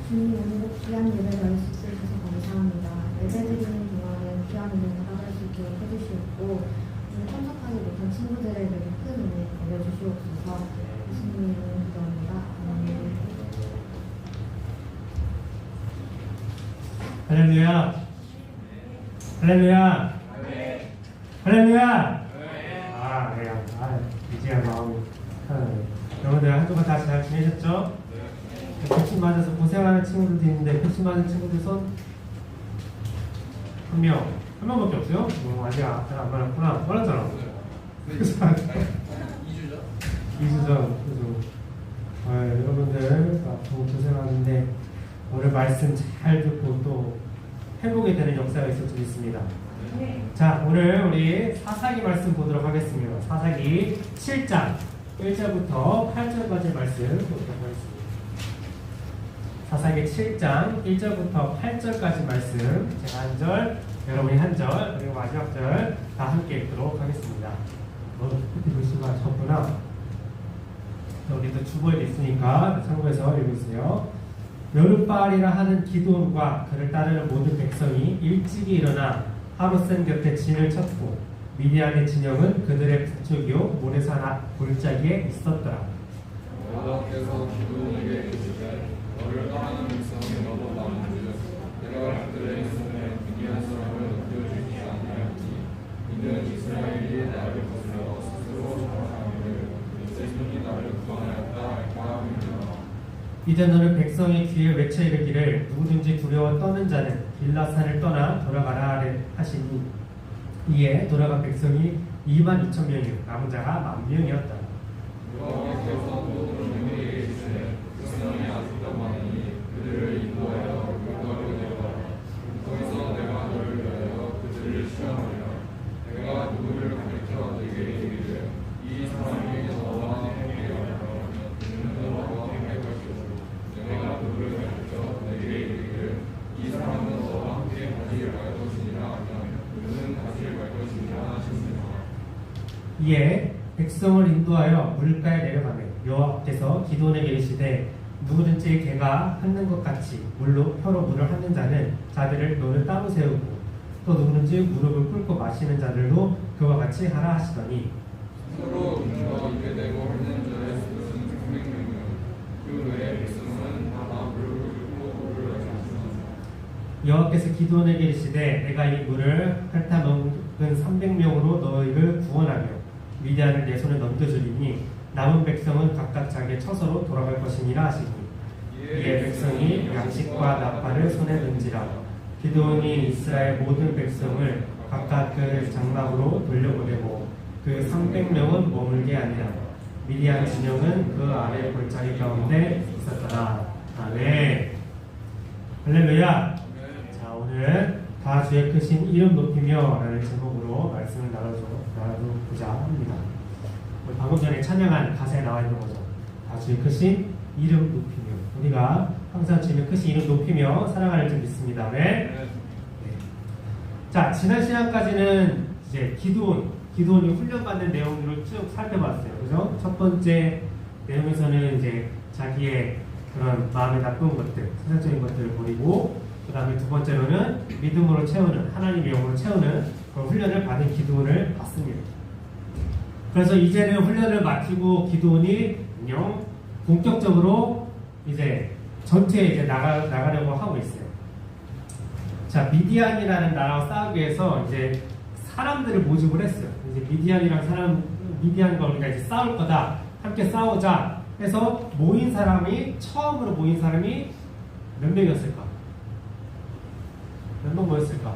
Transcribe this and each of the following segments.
주님 오늘도 귀한 예배 드릴 수 있으셔서 감사합니다. 예배 드리는 동안에 귀한 은혜 받아갈 수 있도록 해주시옵고 오늘 참석하지 못한 친구들에게 큰 은혜 내려주시옵소서. 예수님의 이름으로 기도합니다. 아멘. 할렐루야. 할렐루야. 할렐루야. 이제야 마음이 편하네. 여러분들 한 주간 다 잘 지내셨죠? 백신 맞아서 고생하는 친구들도 있는데 백신 맞은 친구들 손? 한 명밖에 없어요? 아직 안 맞았구나. 맞았잖아. 2주 전. 여러분들 앞으로 고생하는데 오늘 말씀 잘 듣고 또 회복이 되는 역사가 있었으면 좋겠습니다. 자, 오늘 우리 사사기 말씀 보도록 하겠습니다. 사사기 7장 1절부터 8절까지 말씀 보도록 하겠습니다. 사사기 7장 1절부터 8절까지 말씀, 제가 한 절, 여러분이 한 절, 그리고 마지막 절 다 함께 읽도록 하겠습니다. 그때 글씨가 졌구나. 여기도 주보에 있으니까 참고해서 읽으세요. 여룻바알이라 하는 기드온과 그를 따르는 모든 백성이 일찍이 일어나 하루센 곁에 진을 쳤고 미디안의 진영은 그들의 북쪽이요 모레산 앞 골짜기에 있었더라. 여호와께서 기드온에게 이르시되 너를 떠나는 백성이 너무 많은즉 내가 그들의 손에 미디안 사람을 넘겨주지 아니하였니. 이는 이스라엘이 나를 거슬러 스스로 자랑하기를 내 손이 나를 구원하였다 할까 함이니라. 이제 너는 백성의 귀에 외쳐 이르기를 누구든지 두려워 떠는 자는 길라산을 떠나 돌아가라 하시니 이에 돌아간 백성이 22,000명이요 남은 자가 10,000명이었다. 여호와께서 모든 영에게 이르시되 백성이 아직도 많으니 그들을 인도하여 물가로 내어가라. 거기서 내가 너를 위하여 그들을 시험하리라. 내가 누구를 가리켜 내게 이르기를 이 사람이 너와 함께 하라. 이는 너와 함께 할 것이고 내가 누구를 가리켜 내게 이르기를 이 사람은 너와 함께 가지를 갈 것이니라 하면 그는 가지를 갈 것이니라 하시니라. 이에 백성을 인도하여 물가에 내려가매 여호와께서 기드온에게 이르시되 누구든지 개가 핥는 것 같이 혀로 물을 핥는 자들을 너는 따로 세우고 또 누구든지 무릎을 꿇고 마시는 자들도 그와 같이 하라 하시더니 서로 음료와 입에 대고 핥는 자의 수는 300명이요 그 외에 백성은 다 무릎을 꿇고 물을 마시니라. 여호와께서 기드온에게 이르시되 내가 이 물을 핥아 먹은 300명으로 너희를 구원하며 미디안을 내 손에 넘겨주리니 남은 백성은 각각 자기의 처소로 돌아갈 것이니라 하시니 이에 백성이 양식과 나팔을 손에 든지라. 기드온이 이스라엘 모든 백성을 각각 그 장막으로 돌려보내고 그 300명은 머물게 하니라. 미디안 진영은 그 아래 골짜기 가운데 있었더라. 아멘. 할렐루야. 자, 오늘 다 주의 크신 이름 높이며 라는 제목으로 말씀을 나눠보자 합니다. 방금 전에 찬양한 가사에 나와 있는 거죠. 다 주의 크신 이름 높이며. 우리가 항상 주의 크신 이름 높이며 살아갈 줄 믿습니다. 네. 자, 지난 시간까지는 이제 기드온이 훈련받는 내용들을 쭉 살펴봤어요. 그죠? 첫 번째 내용에서는 이제 자기의 그런 마음에 나쁜 것들, 세상적인 것들을 버리고, 그 다음에 두 번째로는 믿음으로 채우는, 하나님의 영으로 채우는 그런 훈련을 받은 기드온을 봤습니다. 그래서 이제는 훈련을 마치고 기드온이 본격적으로 이제 전투에 이제 나가려고 하고 있어요. 자, 미디안이라는 나라와 싸우기 위해서 이제 사람들을 모집을 했어요. 이제 미디안과 우리가 이제 싸울 거다, 함께 싸우자 해서 처음으로 모인 사람이 몇 명이었을까? 몇 명 모였을까?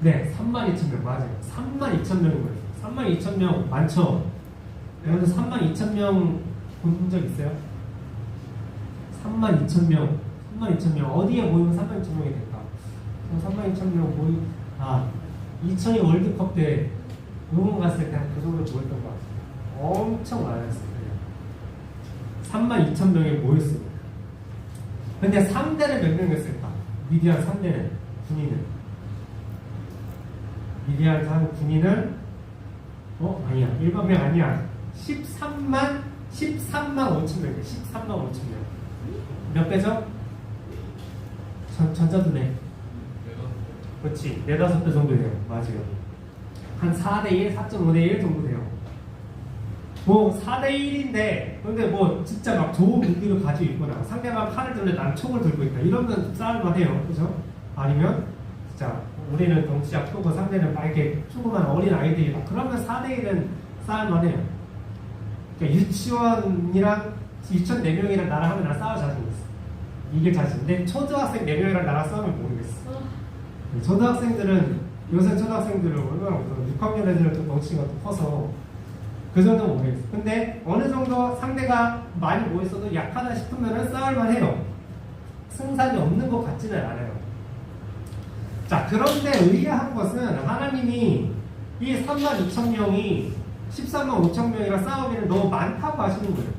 네, 32,000명, 맞아요. 32,000명이 모였어요. 32,000명, 많죠? 여러분들 32,000명 본 적 있어요? 32,000명, 어디에 모이면 32,000명이 될까? 32,000명 2002 월드컵 때 응원 갔을 때 한 그 정도 모였던 것 같아요. 엄청 많았어요. 32,000명이 모였습니다. 근데 상대는 몇 명이었을까? 미디안 상대는, 미디안 군인은 아니야. 일반명 아니야. 13만 13만 5천 명이에요. 13만 5천 명. 몇 배죠? 전자두네. 그렇지. 4, 5배 정도 돼요. 맞아요. 한 4대1, 4.5대1 정도 돼요. 뭐 4대1인데 근데 뭐 진짜 막 좋은 무기를 가지고 있거나 상대방 칼을 들는데 난 총을 들고 있다 이러면 싸울만 해요. 그죠? 아니면 진짜 우리는 덩치가 크고 상대는 막 이렇게 조그만 어린 아이들이다. 그러면 4대1은 싸울만 해요. 그러니까 유치원 4명이랑 나랑 하면 나 싸울 자신 있어. 이길 자신인데 초등학생 4명이랑 나랑 싸우면 모르겠어. 초등학생들은 요새 초등학생들은 얼마나 무서워. 6학년 애들은 또 덩치가 또 커서 그 정도는 모르겠어. 근데 어느 정도 상대가 많이 모였어도 약하다 싶으면 싸울만 해요. 승산이 없는 것 같지는 않아요. 자, 그런데 의아한 것은 하나님이 이 3만 2천 명이 13만 5천 명이랑 싸우기는 너무 많다고 하시는 거예요.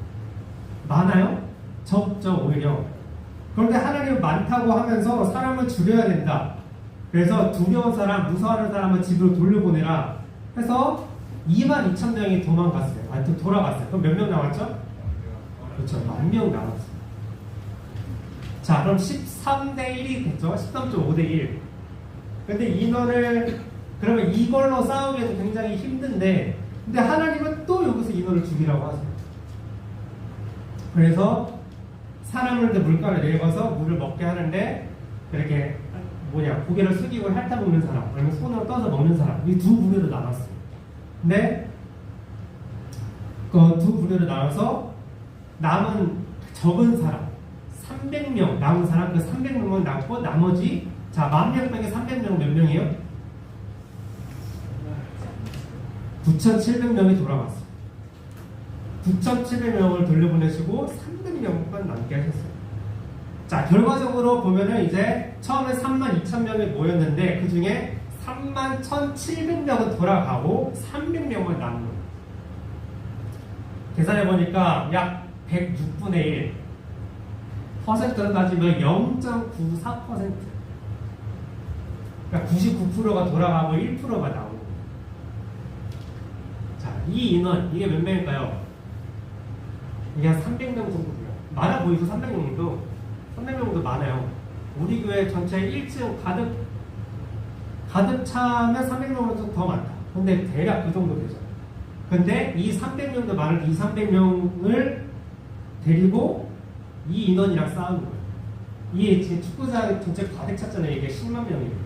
많아요? 적죠, 오히려. 그런데 하나님은 많다고 하면서 사람을 줄여야 된다. 그래서 두려운 사람, 무서워하는 사람을 집으로 돌려보내라 해서 2만 2천 명이 도망갔어요. 아니, 돌아갔어요. 그럼 몇 명 남았죠? 그렇죠. 10,000명 남았어요. 자, 그럼 13대 1이 됐죠? 13.5대 1. 근데 인원을, 그러면 이걸로 싸우기에도 굉장히 힘든데, 근데 하나님은 또 여기서 인원을 죽이라고 하세요. 그래서 사람을 물가를 내려가서 물을 먹게 하는데, 이렇게, 고개를 숙이고 핥아먹는 사람, 아니면 손으로 떠서 먹는 사람, 이 두 부류로 나눴어요. 근데 그 두 부류로 나눠서 남은 적은 사람 300명 남은 사람 그 300명은 남고 나머지 자 10,000명 중에 300명은 몇 명이에요? 9,700명이 돌아갔어요. 9,700명을 돌려보내시고 300명만 남게 하셨어요. 자 결과적으로 보면은 이제 처음에 32,000명이 모였는데 그 중에 31,700명은 돌아가고 300명은 남는 거예요. 계산해보니까 약 106분의 1 퍼센트로 따지면 0.94% 그러니까 99%가 돌아가고 1%가 나오는 거예요. 자, 이 인원 이게 몇 명일까요? 이게 한 300명 정도 돼요. 많아 보이죠? 300명도 300명도 많아요. 우리 교회 전체 1층 가득 차면 300명은 좀 더 많다. 근데 대략 그 정도 되죠. 근데 이 300명도 많은 이 300명을 데리고 이 인원이랑 싸우는 거예요. 이게 지금 축구장 전체 가득 찼잖아요. 이게 10만 명이에요.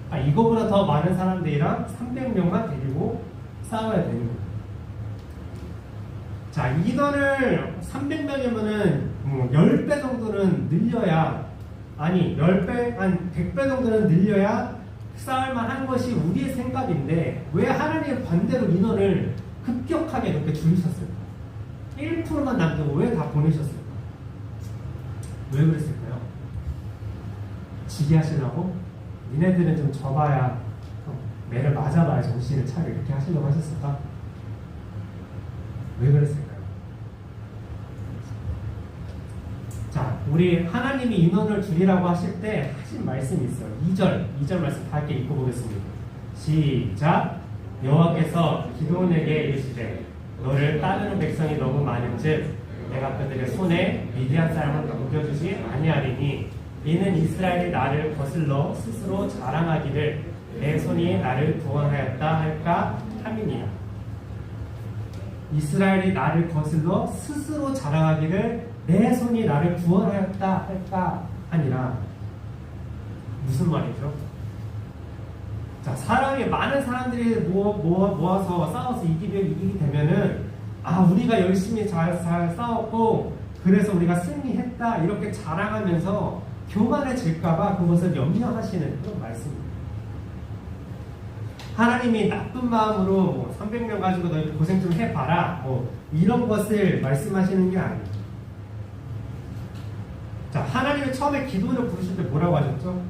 아, 이거보다 더 많은 사람들이랑 300명만 데리고 싸워야 되는 거예요. 자, 인원을 300명이면은 10배 정도는 늘려야, 아니, 10배, 한 100배 정도는 늘려야 싸울만 한 것이 우리의 생각인데, 왜 하나님의 반대로 인원을 급격하게 이렇게 줄이셨을까? 1%만 남기고 왜 다 보내셨을까? 왜 그랬을까요? 지게 하시려고? 니네들은 좀 져봐야, 매를 맞아봐야 정신을 차려 이렇게 하시려고 하셨을까? 왜 그랬을까요? 자, 우리 하나님이 인원을 줄이라고 하실 때 하신 말씀이 있어요. 2절 말씀 다 함께 읽고 보겠습니다. 시작. 여호와께서 기드온에게 이르시되 너를 따르는 백성이 너무 많은즉 내가 그들의 손에 미디안 사람을 넘겨주지 아니하리니 이는 이스라엘이 나를 거슬러 스스로 자랑하기를 내 손이 나를 구원하였다 할까 함이니라. 이스라엘이 나를 거슬러 스스로 자랑하기를 내 손이 나를 구원하였다 할까 하니라. 무슨 말이죠? 자, 많은 사람들이 모아서 싸워서 이기게 되면은, 아, 우리가 열심히 잘 싸웠고, 그래서 우리가 승리했다, 이렇게 자랑하면서 교만해질까봐 그것을 염려하시는 그런 말씀입니다. 하나님이 나쁜 마음으로 300명 가지고 너희 고생 좀 해봐라, 이런 것을 말씀하시는 게 아니에요. 자, 하나님이 처음에 기도를 부르실 때 뭐라고 하셨죠?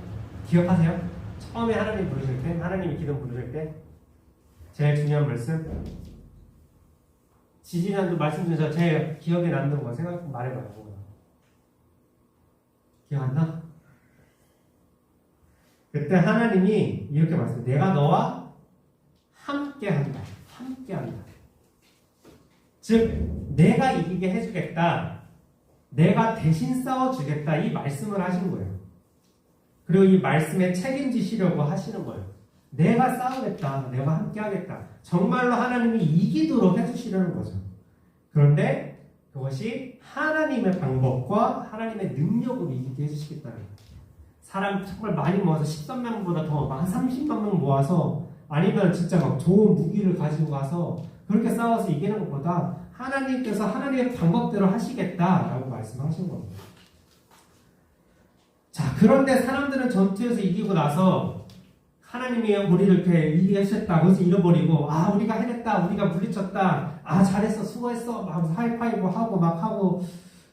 기억하세요? 처음에 하나님 부르실 때, 하나님이 기도 부르실 때 제일 중요한 말씀, 지지난도 말씀 중에서 제일 기억에 남는 거 생각 말해봐요. 기억 안 나? 그때 하나님이 이렇게 말씀해요. 내가 너와 함께한다. 함께한다. 즉 내가 이기게 해주겠다. 내가 대신 싸워주겠다. 이 말씀을 하신 거예요. 그리고 이 말씀에 책임지시려고 하시는 거예요. 내가 싸우겠다. 내가 함께 하겠다. 정말로 하나님이 이기도록 해주시려는 거죠. 그런데 그것이 하나님의 방법과 하나님의 능력으로 이기게 해주시겠다는 거예요. 사람 정말 많이 모아서 13명보다 더 한 30만 명 모아서 아니면 진짜 막 좋은 무기를 가지고 가서 그렇게 싸워서 이기는 것보다 하나님께서 하나님의 방법대로 하시겠다라고 말씀하신 겁니다. 자, 그런데 사람들은 전투에서 이기고 나서 하나님이 우리를 이렇게 이기게 하셨다. 그것을 잃어버리고 아 우리가 해냈다. 우리가 물리쳤다. 아 잘했어. 수고했어. 막 하이파이브 하고 막 하고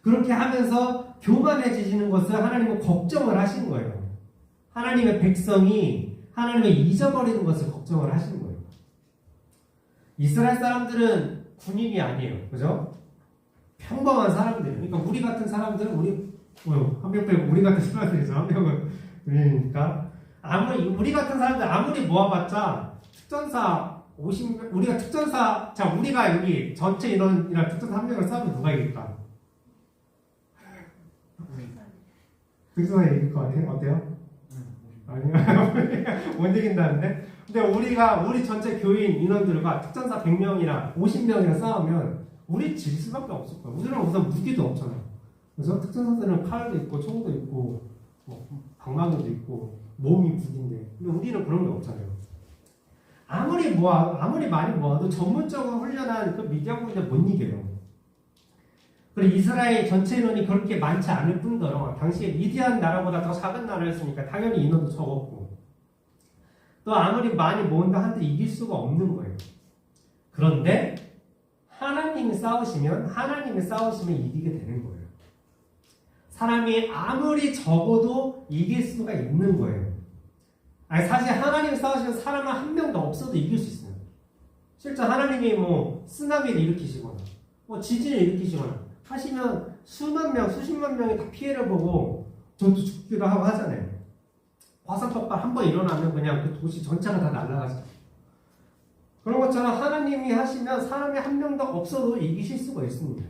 그렇게 하면서 교만해지시는 것을 하나님은 걱정을 하신 거예요. 하나님의 백성이 하나님을 잊어버리는 것을 걱정을 하신 거예요. 이스라엘 사람들은 군인이 아니에요. 그죠? 평범한 사람들. 그러니까 우리 같은 사람들은 한 명 빼고 우리 같은 사람들이죠. 한 명은 군인이니까. 우리 같은 사람들 아무리 모아봤자 특전사 50명, 우리가 특전사, 자, 우리가 여기 전체 인원이랑 특전사 한 명을 싸우면 누가 이길까? 특전사 이길 거 아니에요? 어때요? 아니요. 못 이긴다는데? 근데 우리 전체 교인 인원들과 특전사 100명이랑 50명이랑 싸우면 우리 질 수밖에 없을 거예요. 우리는 우선 무기도 없잖아요. 그래서 특전사들은 칼도 있고 총도 있고 방망이도 있고 몸이 무기인데 근데 우리는 그런 게 없잖아요. 아무리 많이 모아도 전문적으로 훈련한 그 미디어군들 못 이겨요. 그리고 이스라엘 전체 인원이 그렇게 많지 않을 뿐더러 당시에 미디안 나라보다 더 작은 나라였으니까 당연히 인원도 적었고 또 아무리 많이 모은다 한들 이길 수가 없는 거예요. 그런데 하나님이 싸우시면 이기게 되는 거예요. 사람이 아무리 적어도 이길 수가 있는 거예요. 아니 사실 하나님이 싸우시면 사람 한 명도 없어도 이길 수 있어요. 실제 하나님이 쓰나미를 일으키시거나 지진을 일으키시거나 하시면 수만 명, 수십만 명이 다 피해를 보고 전투 죽기도 하고 하잖아요. 화산 폭발 한 번 일어나면 그냥 그 도시 전체가 다 날아가죠. 그런 것처럼 하나님이 하시면 사람이 한 명도 없어도 이기실 수가 있습니다.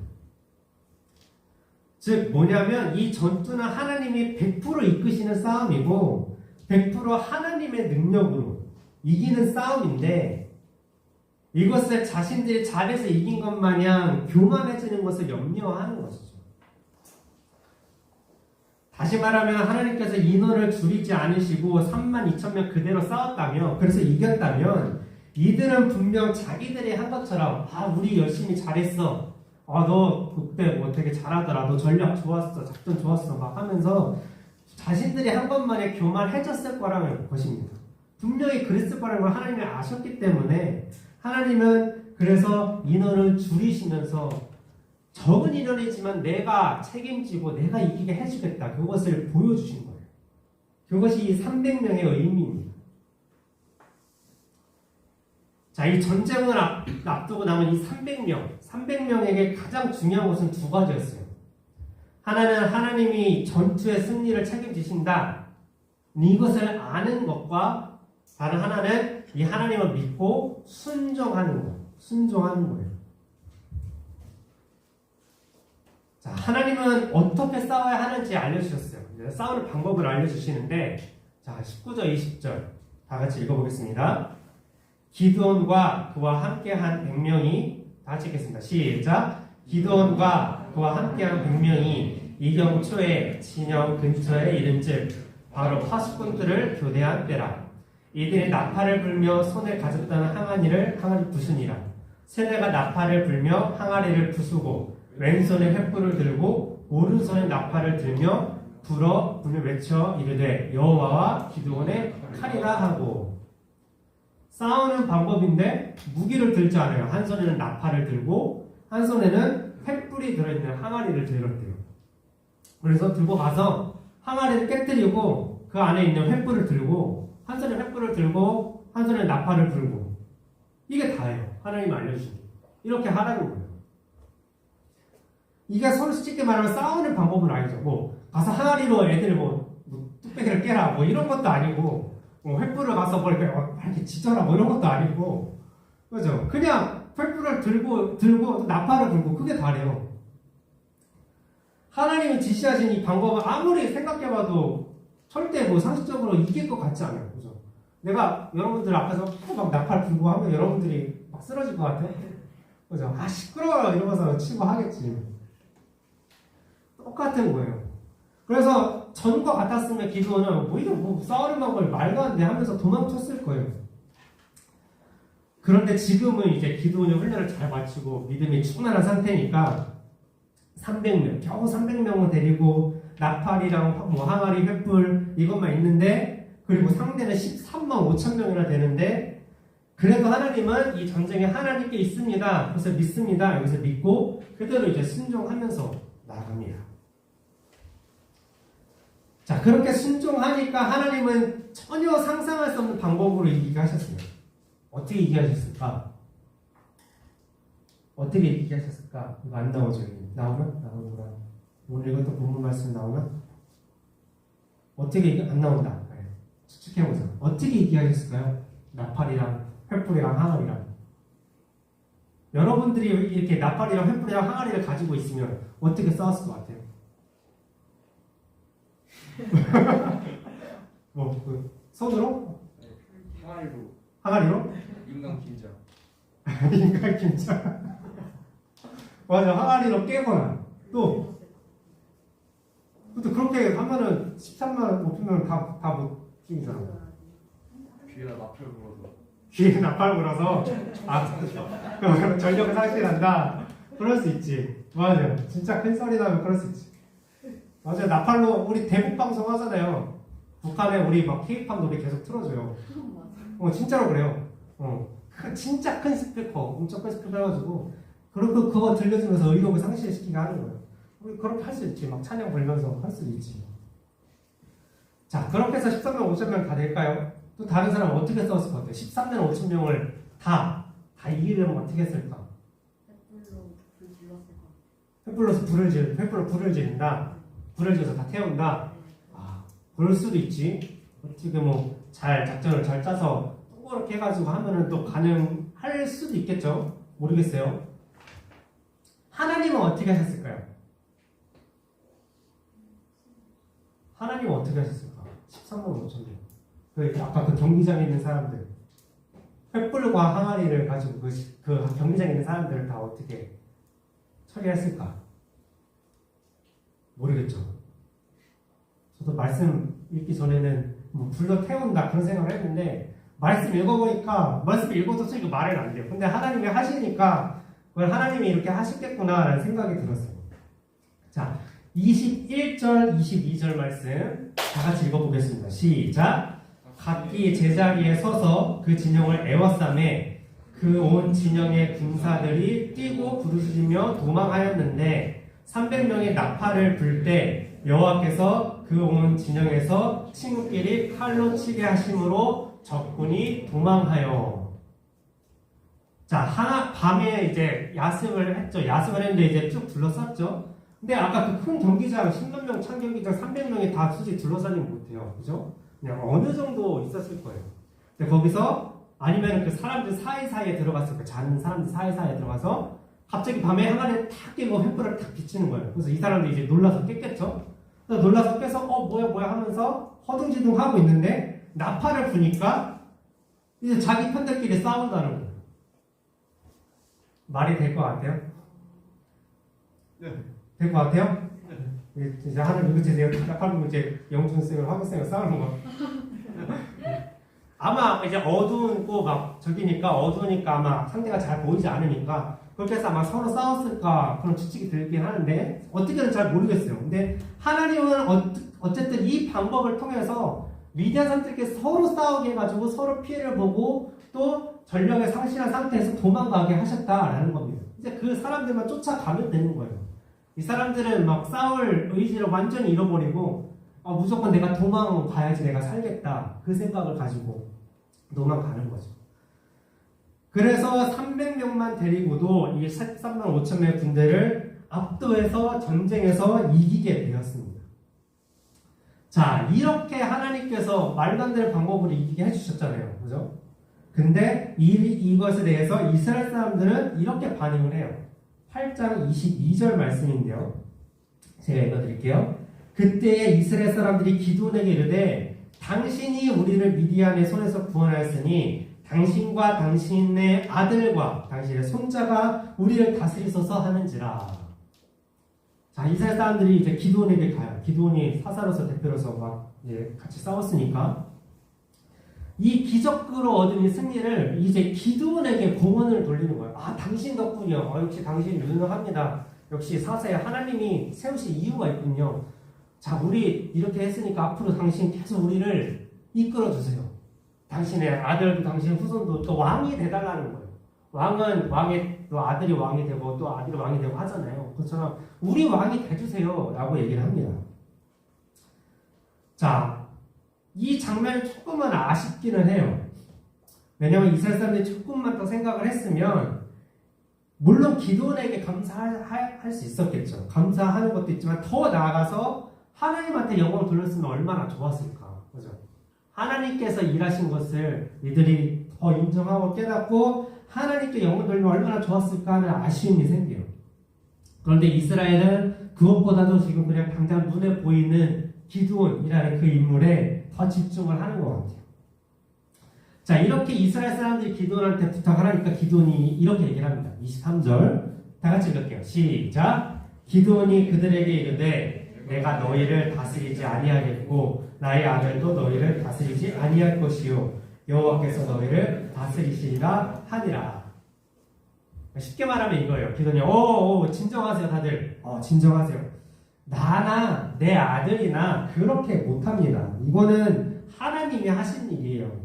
즉 뭐냐면 이 전투는 하나님이 100% 이끄시는 싸움이고 100% 하나님의 능력으로 이기는 싸움인데 이것을 자신들이 잘해서 이긴 것 마냥 교만해지는 것을 염려하는 것이죠. 다시 말하면 하나님께서 인원을 줄이지 않으시고 32,000명 그대로 싸웠다며 그래서 이겼다면 이들은 분명 자기들이 한 것처럼 우리 열심히 잘했어. 너 그때 되게 잘하더라. 너 전략 좋았어. 작전 좋았어. 막 하면서 자신들이 한 것만에 교만해졌을 거라는 것입니다. 분명히 그랬을 거라는 걸 하나님이 아셨기 때문에 하나님은 그래서 인원을 줄이시면서 적은 인원이지만 내가 책임지고 내가 이기게 해주겠다. 그것을 보여주신 거예요. 그것이 이 300명의 의미입니다. 자, 이 전쟁을 앞두고 남은 이 300명에게 가장 중요한 것은 두 가지였어요. 하나는 하나님이 전투의 승리를 책임지신다. 이것을 아는 것과 다른 하나는 이 하나님을 믿고 순종하는 거예요. 자, 하나님은 어떻게 싸워야 하는지 알려주셨어요. 싸우는 방법을 알려주시는데, 자, 19절, 20절 다 같이 읽어보겠습니다. 기드온과 그와 함께한 100명이 다 같이 읽겠습니다. 시작. 기드온과 그와 함께한 100명이 이경 초에 진영 근처에 이른즉 바로 파수꾼들을 교대한 때라. 이들이 나팔을 불며 손에 가졌던 항아리를 부수니라. 세대가 나팔을 불며 항아리를 부수고 왼손에 횃불을 들고 오른손에 나팔을 들며 불어 분을 외쳐 이르되 여호와와 기드온의 칼이라 하고. 싸우는 방법인데 무기를 들지 않아요. 한 손에는 나팔을 들고 한 손에는 횃불이 들어있는 항아리를 들었대요. 그래서 들고 가서 항아리를 깨뜨리고 그 안에 있는 횃불을 들고 한 손에 횃불을 들고 한 손에 나팔을 불고 이게 다예요. 하나님이 알려주신 이렇게 하라는 거예요. 이게 솔직히 말하면 싸우는 방법은 아니죠. 가서 항아리로 애들 뚝배기를 깨라 이런 것도 아니고 횃불을 가서 이렇게 지져라 이런 것도 아니고 그죠? 그냥 횃불을 들고 나팔을 불고 그게 다래요. 하나님이 지시하신 이 방법은 아무리 생각해봐도 절대 뭐 상식적으로 이길 것 같지 않아요. 그죠? 내가 여러분들 앞에서 막 나팔 불고 하면 여러분들이 막 쓰러질 것 같아요. 그죠? 아, 시끄러워요. 이러면서 치고 하겠지. 똑같은 거예요. 그래서 전과 같았으면 기도는 뭐 이런 뭐 싸우는 방법을 말도 안 돼 하면서 도망쳤을 거예요. 그런데 지금은 이제 기도원의 훈련을 잘 마치고 믿음이 충만한 상태니까 300명, 겨우 300명을 데리고 나팔이랑 뭐 항아리, 횃불 이것만 있는데 그리고 상대는 13만 5천 명이나 되는데 그래도 하나님은 이 전쟁에 하나님께 있습니다. 그래서 믿습니다. 여기서 믿고 그대로 이제 순종하면서 나갑니다. 자, 그렇게 순종하니까 하나님은 전혀 상상할 수 없는 방법으로 이기게 하셨어요. 어떻게 이기게 하셨을까? 어떻게 이기게 하셨을까? 이거 안 나오죠? 나오나? 나오구나. 오늘 이것도 본문 말씀 나오나? 어떻게 안 나온다. 네. 추측해보자. 어떻게 이기게 하셨을까요? 나팔이랑 횃불이랑 항아리랑. 여러분들이 이렇게 나팔이랑 횃불이랑 항아리를 가지고 있으면 어떻게 싸웠을 것 같아요? 뭐, 손으로? 항아리로. 항아리로? 인간 긴장. 인간 긴장. 맞아, 항아리로 깨거나. 또 그렇게 하면은 13만 높이면 다 못 죽이잖아. 귀에다 나팔 불어서. 뒤에 나팔 불어서, 그럼 전력을 상실한다. 그럴 수 있지. 맞아요. 진짜 큰 소리 나면 그럴 수 있지. 맞아요. 나팔로 우리 대북 방송 하잖아요. 북한에 우리 막 케이팝 노래 계속 틀어줘요. 진짜로 그래요. 진짜 큰 스피커, 엄청 큰 스피커 해가지고, 그리고 그거 들려주면서 의욕을 상실시키게 하는 거예요. 우리 그렇게 할 수 있지. 막 찬양 불면서 할 수 있지. 자, 그렇게 해서 13명, 5천명 다 될까요? 또 다른 사람은 어떻게 싸웠을 것 같아요? 13명, 5천명을 다 이기려면 어떻게 했을까? 횃불로 불을 지른다. 불을 지어서 다 태운다. 아, 그럴 수도 있지. 어떻게 뭐 잘 작전을 잘 짜서 동그랗게 해가지고 하면은 또 가능할 수도 있겠죠. 모르겠어요. 하나님은 어떻게 하셨을까요? 하나님은 어떻게 하셨을까? 13만 5천 명. 아까 그 경기장에 있는 사람들, 횃불과 항아리를 가지고 그 경기장에 있는 사람들을 다 어떻게 처리했을까? 모르겠죠. 저도 말씀 읽기 전에는 뭐 불러 태운다 그런 생각을 했는데 말씀 읽어보니까 말씀 읽어도 이거 말은 안 돼요. 근데 하나님이 하시니까 그걸 하나님이 이렇게 하시겠구나라는 생각이 들었어요. 자, 21절, 22절 말씀 다 같이 읽어보겠습니다. 시작! 각기 제자리에 서서 그 진영을 에워싸매 그 온 진영의 군사들이 뛰고 부르짖으며 도망하였는데 300명의 나팔을 불 때 여호와께서 그 온 진영에서 친구끼리 칼로 치게 하심으로 적군이 도망하여. 자, 밤에 이제 야습을 했죠. 야습을 했는데 이제 쭉 둘러쌌죠. 근데 아까 그 큰 경기장 10만 명 찬 경기장 300명이 다 솔직히 둘러싸지는 못해요. 그죠? 그냥 어느 정도 있었을 거예요. 근데 거기서 아니면 그 사람들 사이사이에 들어갔을 거예요. 자는 사람들 사이사이에 들어가서 갑자기 밤에 항아리를 탁 깨고 횃불을 탁 비치는 거예요. 그래서 이 사람들이 이제 놀라서 깼겠죠? 그래서 놀라서 깨서 뭐야 하면서 허둥지둥 하고 있는데 나팔을 부니까 이제 자기 편들끼리 싸운다는 거예요. 말이 될 것 같아요? 네. 될 것 같아요? 네. 이제 하늘 누구세요? 나팔 부면 이제 영준쌤을 화구쌤을 싸우는 거. 아마 이제 어두운고 막 저기니까 어두우니까 아마 상대가 잘 보이지 않으니까 그렇게 해서 아마 서로 싸웠을까 그런 추측이 들긴 하는데 어떻게든 잘 모르겠어요. 근데 하나님은 어쨌든 이 방법을 통해서 위대한 사람들께 서로 싸우게 해가지고 서로 피해를 보고 또 전력을 상실한 상태에서 도망가게 하셨다라는 겁니다. 이제 그 사람들만 쫓아가면 되는 거예요. 이 사람들은 막 싸울 의지를 완전히 잃어버리고 무조건 내가 도망가야지 내가 살겠다 그 생각을 가지고 도망가는 거죠. 그래서 300명만 데리고도 이 13만 5천 명의 군대를 압도해서 전쟁에서 이기게 되었습니다. 자, 이렇게 하나님께서 말도 안 되는 방법으로 이기게 해주셨잖아요. 그죠? 근데 이것에 대해서 이스라엘 사람들은 이렇게 반응을 해요. 8장 22절 말씀인데요. 제가 읽어드릴게요. 그때 이스라엘 사람들이 기드온에게 이르되 당신이 우리를 미디안의 손에서 구원하였으니 당신과 당신의 아들과 당신의 손자가 우리를 다스리소서 하는지라. 자, 이스라엘 사람들이 이제 기드온에게 가요. 기드온이 사사로서 대표로서 막 이제 같이 싸웠으니까 이 기적으로 얻은 이 승리를 이제 기드온에게 공헌을 돌리는 거예요. 아, 당신 덕분이요. 역시 당신 유능합니다. 역시 사사에 하나님이 세우신 이유가 있군요. 자, 우리 이렇게 했으니까 앞으로 당신 계속 우리를 이끌어 주세요. 당신의 아들도 당신의 후손도 또 왕이 돼달라는 거예요. 왕은 또 아들이 왕이 되고 또 아들이 왕이 되고 하잖아요. 그것처럼 우리 왕이 돼주세요 라고 얘기를 합니다. 자, 이 장면이 조금은 아쉽기는 해요. 왜냐하면 이스라엘 사람들이 조금만 더 생각을 했으면 물론 기드온에게 감사할 수 있었겠죠. 감사하는 것도 있지만 더 나아가서 하나님한테 영광을 돌렸으면 얼마나 좋았을까. 그죠? 하나님께서 일하신 것을 이들이 더 인정하고 깨닫고 하나님께 영광을 돌리면 얼마나 좋았을까 하는 아쉬움이 생겨요. 그런데 이스라엘은 그것보다도 지금 그냥 당장 눈에 보이는 기드온이라는 그 인물에 더 집중을 하는 것 같아요. 자, 이렇게 이스라엘 사람들이 기드온한테 부탁하니까 기드온이 이렇게 얘기를 합니다. 23절 다 같이 읽을게요. 시작. 기드온이 그들에게 이르되 내가 너희를 다스리지 아니하겠고 나의 아들도 너희를 다스리지 아니할 것이요 여호와께서 너희를 다스리시리라 하니라. 쉽게 말하면 이거예요. 기드온이 진정하세요 다들. 진정하세요. 나나 내 아들이나 그렇게 못합니다. 이거는 하나님이 하신 일이에요.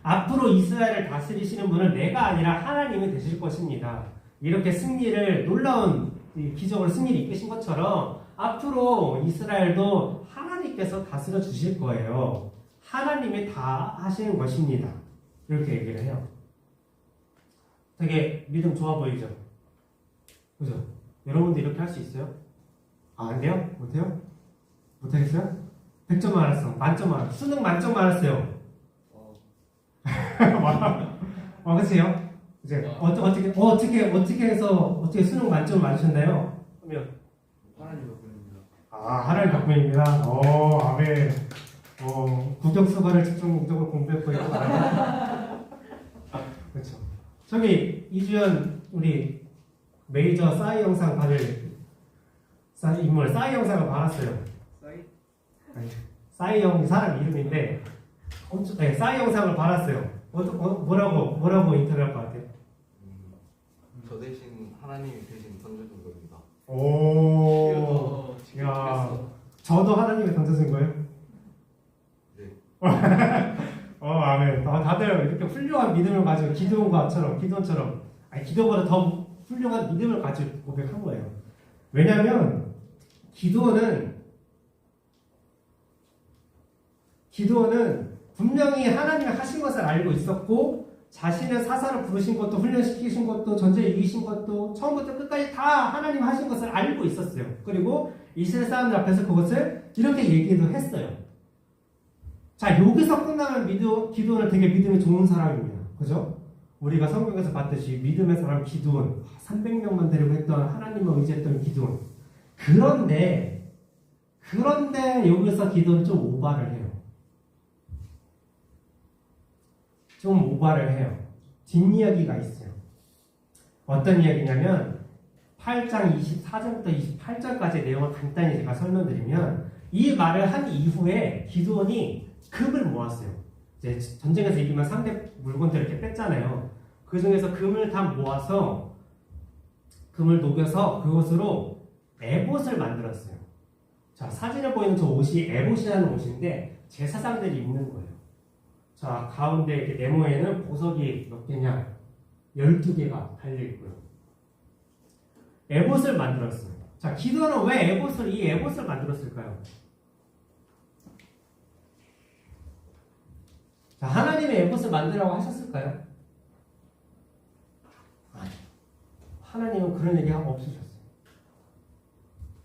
앞으로 이스라엘을 다스리시는 분은 내가 아니라 하나님이 되실 것입니다. 이렇게 승리를 놀라운 기적을 승리를 이끄신 것처럼 앞으로 이스라엘도 하나님께서 다스려 주실 거예요. 하나님이 다 하시는 것입니다. 이렇게 얘기를 해요. 되게 믿음 좋아 보이죠? 그죠? 여러분도 이렇게 할 수 있어요? 안 돼요? 못해요? 못하겠어요? 100점 맞았어. 만점 맞았어. 수능 만점 맞았어요. 그치요? 이제 어떻게 해서 수능 만점 맞으셨나요? 그러면 하나님 덕분입니다. 하나님 덕분입니다. 아멘. 국영수관을 집중 목적으로 공부했고 이거 그렇죠. 저기 이주연 우리 메이저 싸이 영상 받을 싸이 영상을 받았어요. 싸이 형 사람 이름인데 싸이 영상을 받았어요. 뭐라고 인터뷰할 것 같아요? 저 대신 하나님이 대신 던져준 겁니다. 야, 저도 하나님이 던져준 거예요? 네. 아멘. 다들 이렇게 훌륭한 믿음을 가지고 기드온처럼, 기드온보다 더 훌륭한 믿음을 가지고 고백한 거예요. 왜냐하면 기드온은 분명히 하나님이 하신 것을 알고 있었고 자신의 사사를 부르신 것도 훈련시키신 것도 전쟁에 이기신 것도 처음부터 끝까지 다 하나님 하신 것을 알고 있었어요. 그리고 이스라엘 사람들 앞에서 그것을 이렇게 얘기도 했어요. 자, 여기서 끝나면 기드온은 되게 믿음이 좋은 사람입니다. 그죠? 우리가 성경에서 봤듯이 믿음의 사람 기드온, 300명만 데리고 했던 하나님을 의지했던 기드온. 그런데 여기서 기드온은 좀 오바를 해요. 뒷이야기가 있어요. 어떤 이야기냐면 8장 24절부터 28절까지의 내용을 간단히 제가 설명드리면 이 말을 한 이후에 기드온이 금을 모았어요. 이제 전쟁에서 이기면 상대 물건들 이렇게 뺐잖아요. 그 중에서 금을 다 모아서 금을 녹여서 그것으로 에봇을 만들었어요. 자, 사진에 보이는 저 옷이 에봇이라는 옷인데 제사장들이 입는 거예요. 자, 가운데 이렇게 네모에는 보석이 몇 개냐? 12개가 달려있고요. 에봇을 만들었어요. 자, 기드온은 왜 이 에봇을 만들었을까요? 자, 하나님이 에봇을 만들라고 하셨을까요? 아니, 하나님은 그런 얘기 없으셨어요.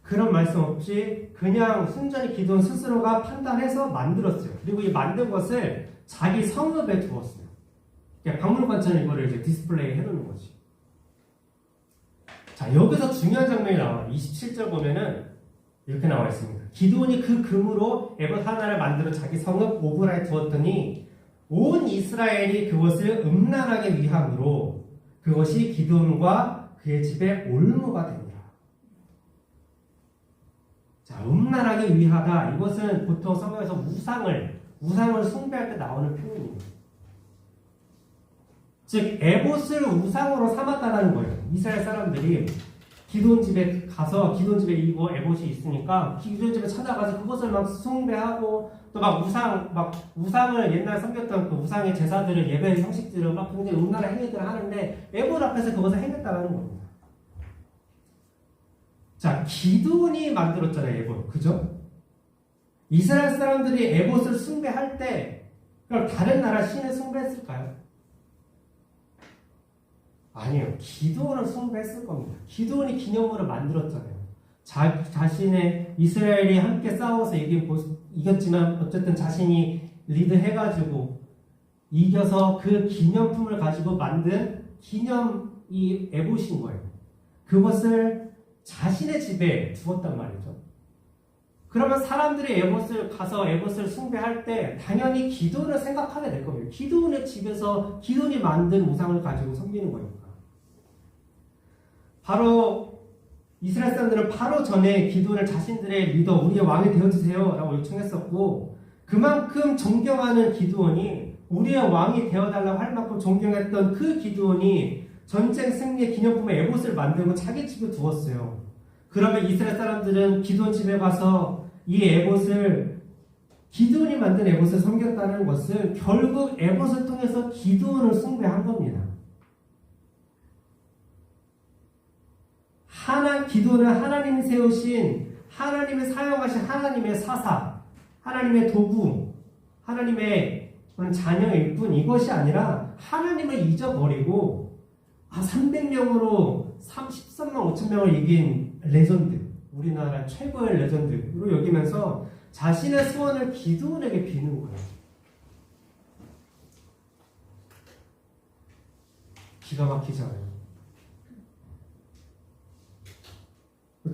그런 말씀 없이 그냥 순전히 기드온 스스로가 판단해서 만들었어요. 그리고 이 만든 것을 자기 성읍에 두었어요. 박물관처럼 이거를 이제 디스플레이 해놓는 거지. 자, 여기서 중요한 장면이 나와요. 27절 보면은 이렇게 나와 있습니다. 기드온이 그 금으로 에봇 하나를 만들어 자기 성읍 오브라에 두었더니 온 이스라엘이 그것을 음란하게 위함으로 그것이 기드온과 그의 집에 올무가 됩니다. 자, 음란하게 위하다. 이것은 보통 성경에서 우상을 숭배할 때 나오는 표현입니다. 즉, 에봇을 우상으로 삼았다는 거예요. 이스라엘 사람들이 기드온 집에 가서 기드온 집에 이거 에봇이 있으니까 기드온 집에 찾아가서 그것을 막 숭배하고 또 막 우상을 옛날 섬겼던 그 우상의 제사들을 예배의 형식들을 막 굉장히 음란한 행위들을 하는데 에봇 앞에서 그것을 행했다는 겁니다. 자, 기드온이 만들었잖아요, 에봇. 그죠? 이스라엘 사람들이 에봇을 숭배할 때 그럼 다른 나라 신을 숭배했을까요? 아니에요. 기드온을 숭배했을 겁니다. 기드온이 기념물을 만들었잖아요. 자신의 이스라엘이 함께 싸워서 이겼지만 어쨌든 자신이 리드해가지고 이겨서 그 기념품을 가지고 만든 기념이 에봇인 거예요. 그것을 자신의 집에 두었단 말이죠. 그러면 사람들이 에봇을 숭배할 때 당연히 기드온을 생각하게 될 겁니다. 기드온의 집에서 기드온이 만든 우상을 가지고 섬기는 거니까. 바로 이스라엘 사람들은 바로 전에 기드온을 자신들의 리더, 우리의 왕이 되어주세요 라고 요청했었고 그만큼 존경하는 기드온이 우리의 왕이 되어달라고 할 만큼 존경했던 그 기드온이 전쟁 승리의 기념품의 에봇을 만들고 자기 집에 두었어요. 그러면 이스라엘 사람들은 기드온 집에 가서 이 에봇을 기드온이 만든 에봇을 섬겼다는 것은 결국 에봇을 통해서 기드온을 숭배한 겁니다. 기드온은 하나님이 세우신 하나님이 사용하신 하나님의 사사, 하나님의 도구, 하나님의 그런 자녀일 뿐 이것이 아니라 하나님을 잊어버리고 300명으로 13만 5천 명을 이긴 레전드, 우리나라 최고의 레전드로 여기면서 자신의 소원을 기드온에게 비는 거예요. 기가 막히잖아요.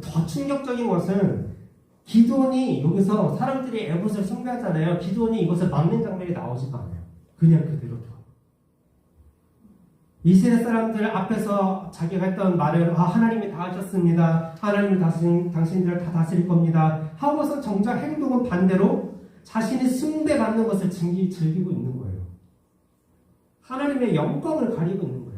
더 충격적인 것은 기드온이 여기서 사람들이 에봇을 숭배하잖아요. 기드온이 이것을 막는 장면이 나오지가 않아요. 그냥 그대로 둬. 이스라엘 사람들 앞에서 자기가 했던 말을 하나님이 다 하셨습니다. 하나님이 당신들을 다 다스릴 겁니다. 하고서 정작 행동은 반대로 자신이 숭배받는 것을 즐기고 있는 거예요. 하나님의 영광을 가리고 있는 거예요.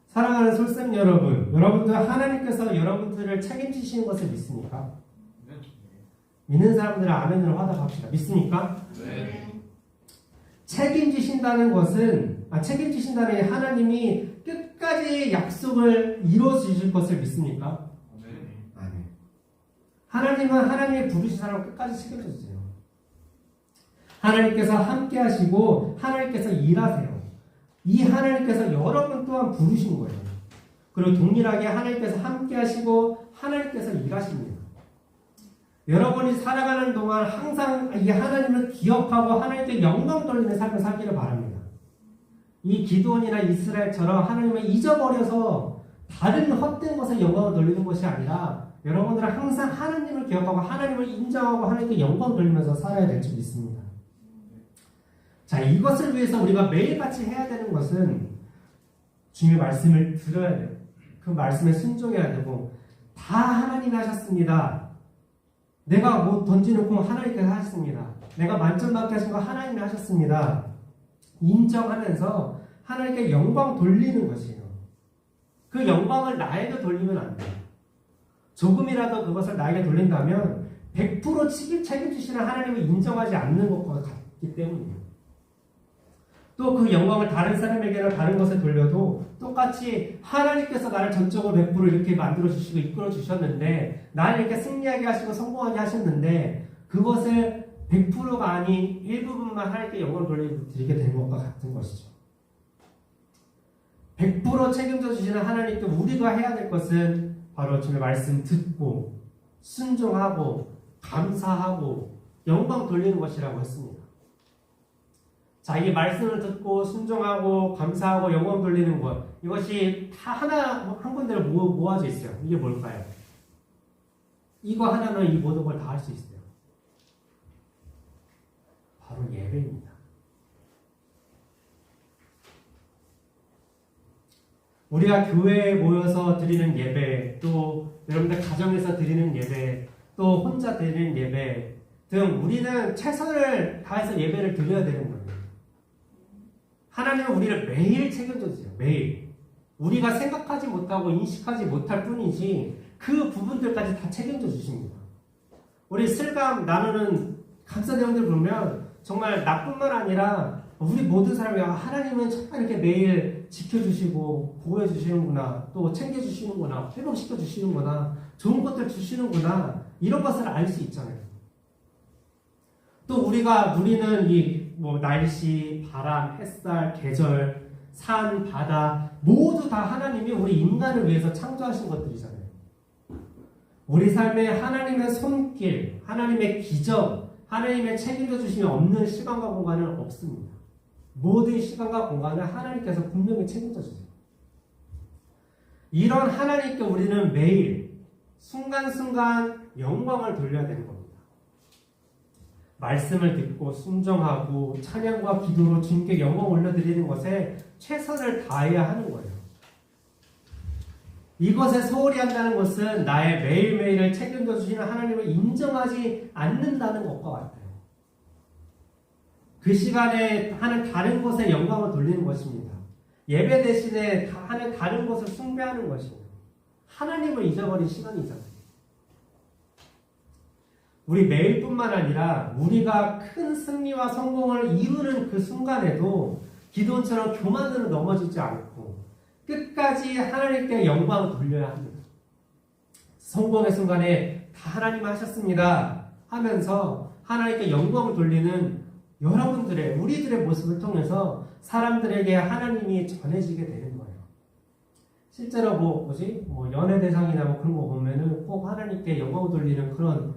사랑하는 솔쌤 여러분, 여러분들 하나님께서 여러분들을 책임지시는 것을 믿습니까? 네. 믿는 사람들은 아멘으로 화답합시다. 믿습니까? 네. 책임지신다는 하나님이 끝까지 약속을 이루어주실 것을 믿습니까? 네. 아멘. 하나님은 하나님의 부르신 사람을 끝까지 책임져주세요. 하나님께서 함께 하시고 하나님께서 일하세요. 이 하나님께서 여러분 또한 부르신 거예요. 그리고 동일하게 하나님께서 함께 하시고 하나님께서 일하십니다. 여러분이 살아가는 동안 항상 이 하나님을 기억하고 하나님께 영광 돌리는 삶을 살기를 바랍니다. 이 기드온이나 이스라엘처럼 하나님을 잊어버려서 다른 헛된 것에 영광을 돌리는 것이 아니라 여러분들은 항상 하나님을 기억하고 하나님을 인정하고 하나님께 영광 돌리면서 살아야 될 줄 믿습니다. 자, 이것을 위해서 우리가 매일같이 해야 되는 것은 주님의 말씀을 들어야 돼요. 그 말씀에 순종해야 되고 다 하나님이 하셨습니다. 내가 뭐 던지놓고 하나님께서 하셨습니다. 내가 만점 받게 하신 거 하나님이 하셨습니다. 인정하면서 하나님께 영광 돌리는 것이에요. 그 영광을 나에게 돌리면 안 돼요. 조금이라도 그것을 나에게 돌린다면 100% 책임지시는 하나님을 인정하지 않는 것과 같기 때문이에요. 또 그 영광을 다른 사람에게나 다른 것에 돌려도 똑같이 하나님께서 나를 전적으로 100% 이렇게 만들어주시고 이끌어주셨는데 나를 이렇게 승리하게 하시고 성공하게 하셨는데 그것을 100%가 아닌 일부분만 하나님께 영광을 돌려드리게 된 것과 같은 것이죠. 100% 책임져 주시는 하나님께 우리가 해야 될 것은 바로 주님의 말씀 듣고 순종하고 감사하고 영광 돌리는 것이라고 했습니다. 자, 이 말씀을 듣고 순종하고 감사하고 영광 돌리는 것, 이것이 다 하나 한 군데로 모아져 있어요. 이게 뭘까요? 이거 하나는 이 모든 걸 다 할 수 있어요. 바로 예배입니다. 우리가 교회에 모여서 드리는 예배, 또 여러분들 가정에서 드리는 예배, 또 혼자 드리는 예배 등 우리는 최선을 다해서 예배를 드려야 되는 거예요. 하나님은 우리를 매일 책임져 주세요. 매일. 우리가 생각하지 못하고 인식하지 못할 뿐이지 그 부분들까지 다 책임져 주십니다. 우리 슬감 나누는 감사 내용들 보면 정말 나뿐만 아니라 우리 모든 사람이 하나님은 정말 이렇게 매일 지켜주시고 보호해 주시는구나, 또 챙겨주시는구나, 회복시켜 주시는구나, 좋은 것들 주시는구나, 이런 것을 알 수 있잖아요. 또 우리가 누리는 이 날씨, 바람, 햇살, 계절, 산, 바다 모두 다 하나님이 우리 인간을 위해서 창조하신 것들이잖아요. 우리 삶에 하나님의 손길, 하나님의 기적, 하나님의 책임져 주심이 없는 시간과 공간은 없습니다. 모든 시간과 공간을 하나님께서 분명히 책임져 주세요. 이런 하나님께 우리는 매일 순간순간 영광을 돌려야 되는 겁니다. 말씀을 듣고 순종하고 찬양과 기도로 주님께 영광 올려드리는 것에 최선을 다해야 하는 거예요. 이것에 소홀히 한다는 것은 나의 매일매일을 책임져 주시는 하나님을 인정하지 않는다는 것과 같아요. 그 시간에 하는 다른 것에 영광을 돌리는 것입니다. 예배 대신에 하는 다른 것을 숭배하는 것입니다. 하나님을 잊어버린 시간이잖아요. 우리 매일뿐만 아니라 우리가 큰 승리와 성공을 이루는 그 순간에도 기도원처럼 교만으로 넘어지지 않고 끝까지 하나님께 영광을 돌려야 합니다. 성공의 순간에 다 하나님 하셨습니다 하면서 하나님께 영광을 돌리는 여러분들의, 우리들의 모습을 통해서 사람들에게 하나님이 전해지게 되는 거예요. 실제로 연예 대상이나 그런 거 보면은 꼭 하나님께 영광을 돌리는 그런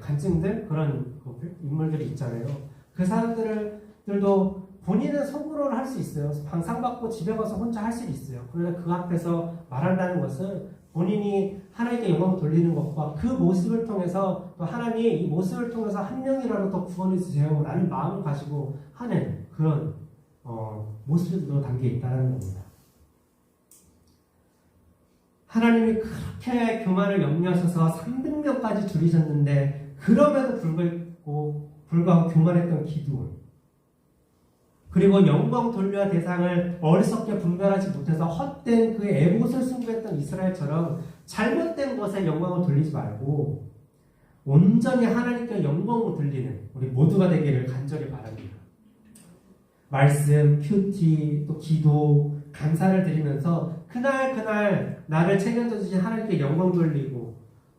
간증들, 그런 인물들이 있잖아요. 그 사람들도 본인은 속으로는 할 수 있어요. 상받고 집에 가서 혼자 할 수 있어요. 그러나 그 앞에서 말한다는 것은 본인이 하나님께 영광을 돌리는 것과 그 모습을 통해서 또 하나님이 이 모습을 통해서 한 명이라도 더 구원해 주세요 라는 마음을 가지고 하는 그런 모습도 담겨 있다는 겁니다. 하나님이 그렇게 교만을 염려하셔서 300명까지 줄이셨는데 그럼에도 불구하고 교만했던 기드온, 그리고 영광 돌려야 대상을 어리석게 분별하지 못해서 헛된 그 에봇을 숭배했던 이스라엘처럼 잘못된 것에 영광을 돌리지 말고 온전히 하나님께 영광을 돌리는 우리 모두가 되기를 간절히 바랍니다. 말씀, 큐티, 또 기도, 감사를 드리면서 그날 나를 책임져 주신 하나님께 영광 돌리고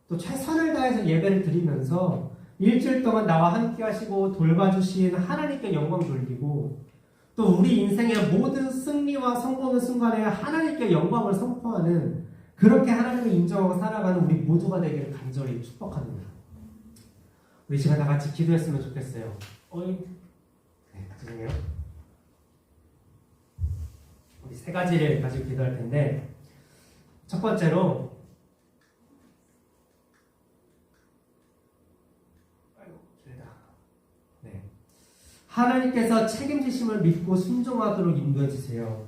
또 최선을 다해서 예배를 드리면서 일주일 동안 나와 함께 하시고 돌봐주신 하나님께 영광 돌리고 또 우리 인생의 모든 승리와 성공의 순간에 하나님께 영광을 선포하는, 그렇게 하나님을 인정하고 살아가는 우리 모두가 되기를 간절히 축복합니다. 우리 시간 다 같이 기도했으면 좋겠어요. 죄송해요. 우리 세 가지를 가지고 기도할 텐데, 첫 번째로 하나님께서 책임지심을 믿고 순종하도록 인도해 주세요.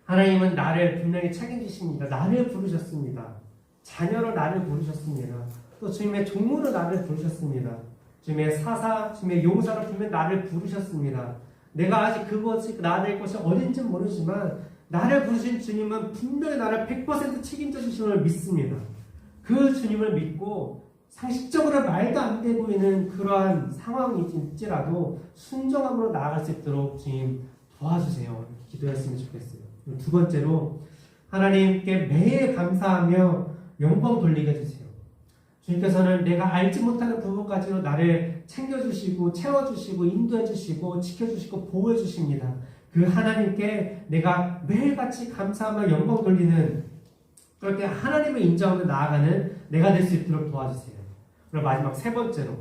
하나님은 나를 분명히 책임지십니다. 나를 부르셨습니다. 자녀로 나를 부르셨습니다. 또 주님의 종으로 나를 부르셨습니다. 주님의 사사, 주님의 용사로 분명히 나를 부르셨습니다. 내가 아직 그것이 나될 것이 어딘지 모르지만 나를 부르신 주님은 분명히 나를 100% 책임져 주심을 믿습니다. 그 주님을 믿고 상식적으로 말도 안 돼 보이는 그러한 상황일지라도 순종함으로 나아갈 수 있도록 주님 도와주세요. 기도했으면 좋겠어요. 두 번째로 하나님께 매일 감사하며 영광 돌리게 해주세요. 주님께서는 내가 알지 못하는 부분까지도 나를 챙겨주시고 채워주시고 인도해주시고 지켜주시고 보호해주십니다. 그 하나님께 내가 매일같이 감사하며 영광 돌리는, 그렇게 하나님을 인정하며 나아가는 내가 될 수 있도록 도와주세요. 그리고 마지막 세 번째로